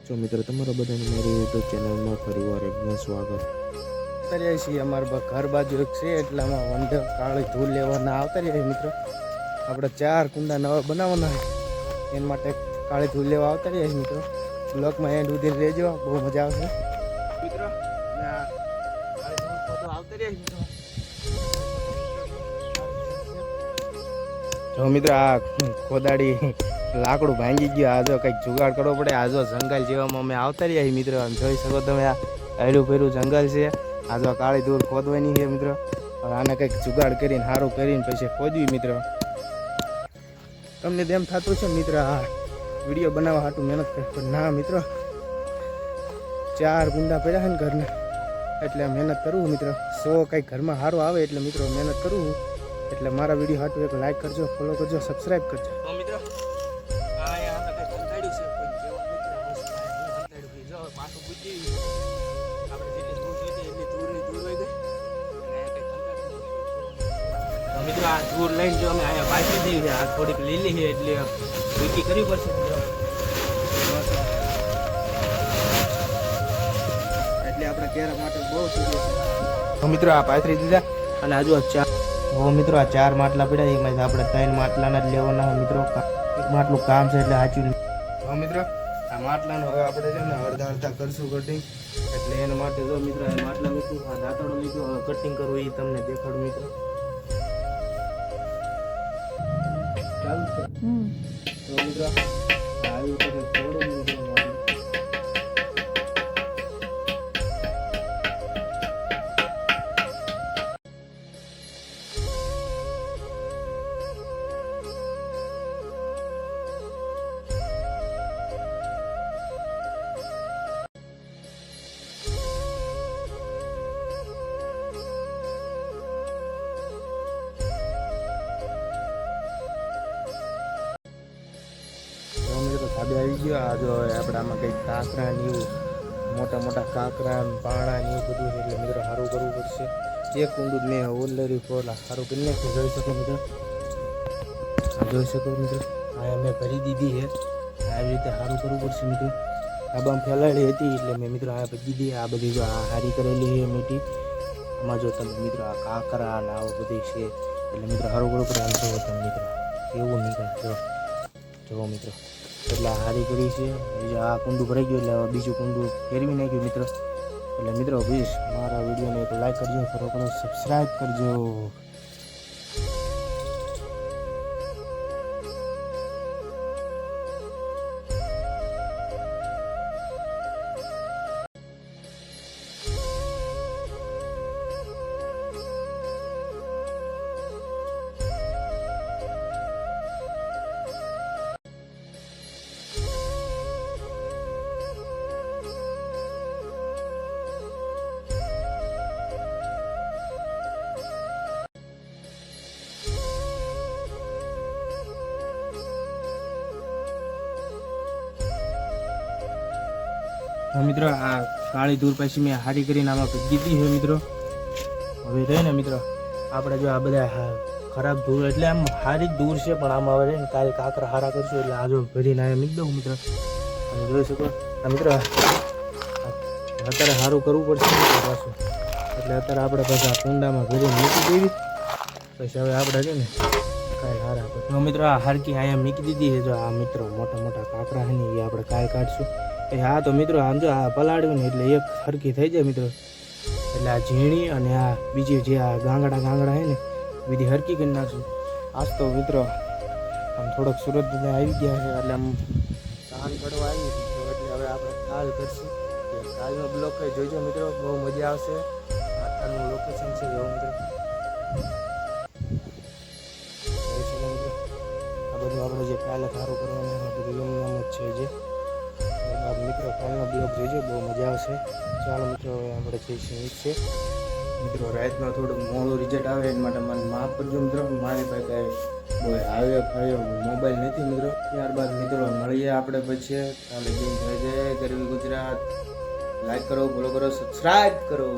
જો મિત્રો તમારા બધાને મારી યુટ્યુબ ચેનલમાં ફરીવાર એકદમ સ્વાગત. આવતા છીએ અમારા ઘર બાજુ એક છે એટલામાં વંઢ કાળી ધૂળ લેવાના આવતા રહ્યા મિત્રો. આપણે 4 કુંડા નવા બનાવવાના એના માટે કાળી ધૂળ લેવા આવતા રહ્યા મિત્રો. બ્લોકમાં એન્ડ સુધી રહેજો, બહુ મજા આવશે મિત્રો. કાળી ધૂળ ફોટો આવતા રહ્યા મિત્રો. જો મિત્રો આ ખોદાડી લાકડું ભાંગી ગયું. આ જો કંઈક જુગાડ કરવો પડે. આ જો જંગલ જેવામાં અમે આવતા રહ્યા મિત્રો. આમ જોઈ શકો તમે, આ હર્યું ફેરું જંગલ છે. આ જો કાળી ધૂળ ખોદવાની છે મિત્રો. હવે આને કંઈક જુગાડ કરીને સારું કરીને પછી ખોદવી મિત્રો. તમને તેમ થતું છે મિત્ર આ વિડીયો બનાવવા હાટું મહેનત કરે, પણ ના મિત્રો, 4 કુંડા પડ્યા છે ને ઘરને એટલે મહેનત કરવું મિત્રો. 100 કંઈક ઘરમાં સારું આવે એટલે મિત્રો મહેનત કરવું. એટલે મારા વિડીયો હાટું એક લાઈક કરજો, ફોલો કરજો, સબસ્ક્રાઈબ કરજો. તો મિત્રો પાછું પૂછી આપણે જેટલી દૂર જોઈએ એટલી દૂરની દૂર હોય ગઈ. તો મિત્રો આ દૂર લઈને જો અમે અહીંયા પાછી દઈએ છે. આ થોડીક લીલી છે એટલે વીકી કરવી પડશે મિત્રો. એટલે આપણે કેરા માટે બહુ સુવિધા છે. તો મિત્રો આ પાથરી દીધા અને આજુ મિત્રો આ 4 માટલા પડ્યા. એમાં આપણે 3 માટલાના જ લેવાના હોય મિત્રો. એક માટલું કામ છે એટલે સાચું. તો મિત્રો આ માટલાનું હવે આપણે છે ને અડધા કરશું કટિંગ. એટલે એના માટે જો મિત્રો આ માટલા લીધું, આ દાંતડો લીધું. હવે કટિંગ કરવું એ તમને દેખાડું મિત્રો. ચાલુ છે. તો મિત્રો આવ્યું તો થોડું મિત્રો ધાબે આવી ગયો. આ જો આપણે આમાં કંઈક કાંકરા ને એવું મોટા મોટા કાંકરા પાણા ને એવું બધું છે એટલે મિત્રો સારું કરવું પડશે. એક કુંડું મેં ઓલરેડી ફોલા સારું કરી નાખ્યું. જોઈ શકો મિત્રો, જોઈ શકો મિત્રો, આ મેં ભરી દીધી છે. આવી રીતે સારું કરવું પડશે મિત્રો. આબામ ફેલાડી હતી એટલે મેં મિત્રો આ ભરી દીધી. આ બધી જો આ હારી કરેલી છે મીઠી. આમાં જો તમે મિત્રો આ કાંકરા ને આવું બધી છે એટલે મિત્રો સારું કરવું પડે. આમ જોવો તમે મિત્રો, એવું નીકળે જો મિત્રો. એટલે હારી કરી છે. આ કુંડું ભરાઈ ગયું એટલે બીજું કુંડું ફેરવી નાખ્યું મિત્રો. એટલે મિત્રો પ્લીઝ મારા વિડીયોને એક લાઈક કરજો, ફોલો કરો, સબસ્ક્રાઈબ કરજો. મિત્રો આ કાળી ધૂળ પછી મેં હારી કરીને આમાં દીધી છે મિત્રો. હવે રહે ને મિત્રો આપણે જો આ બધા ખરાબ ધૂળ એટલે આમ હારી જ ધૂળ છે, પણ આમાં હવે ને કાલે કાંકરા હારા કરશું એટલે આ જો ભરીને આ મૂકી દઉં મિત્રો. તમે જોઈ શકો આ મિત્રો અત્યારે સારું કરવું પડશે પાછું. એટલે અત્યારે આપણે બધા કુંડામાં ભરીને મૂકી દેવી. પછી હવે આપણે છે ને કાંઈ હારા કરશું મિત્રો. આ હારકી અહીંયા મૂકી દીધી છે. જો આ મિત્રો મોટા મોટા કાંકરા છે ને એ આપણે કાંઈ કાઢશું. હા તો મિત્રો આમ જો આ પલાળ્યું ને એટલે એક હરકી થઈ જાય મિત્રો. એટલે આ ઝીણી અને આ બીજી જે આ ગાંગડા છે ને બીજી હરકી કરી નાખશું. આજ તો મિત્રો આમ થોડોક સુરત આવી ગયા છે એટલે આમ સાંજ પડવા આવી એટલે હવે આપણે કાલ કરશું. કાલનો બ્લોક જોઈજો મિત્રો, બહુ મજા આવશે. માતાનું લોકેશન છે જો મિત્રો. આ બધું આપણે જે કાલે સારું કરવાનું આ બધું એમ જ છે. જે મિત્રો કાલનો બ્લોગ જોઈજો, બહુ મજા આવશે. ચાલો મિત્રો હવે આપણે જઈશું નીચે. મિત્રો રાતમાં થોડુંક મોડું રિઝલ્ટ આવે એના માટે મને માફ કરજો મિત્રો. મારી પાસે કાંઈ બહુ આવ્યો મોબાઈલ નથી મિત્રો. ત્યારબાદ મિત્રો મળીએ આપણે પછી. કાલે જય જય ગરવી ગુજરાત. લાઈક કરો, ફોલો કરો, સબસ્ક્રાઈબ કરો.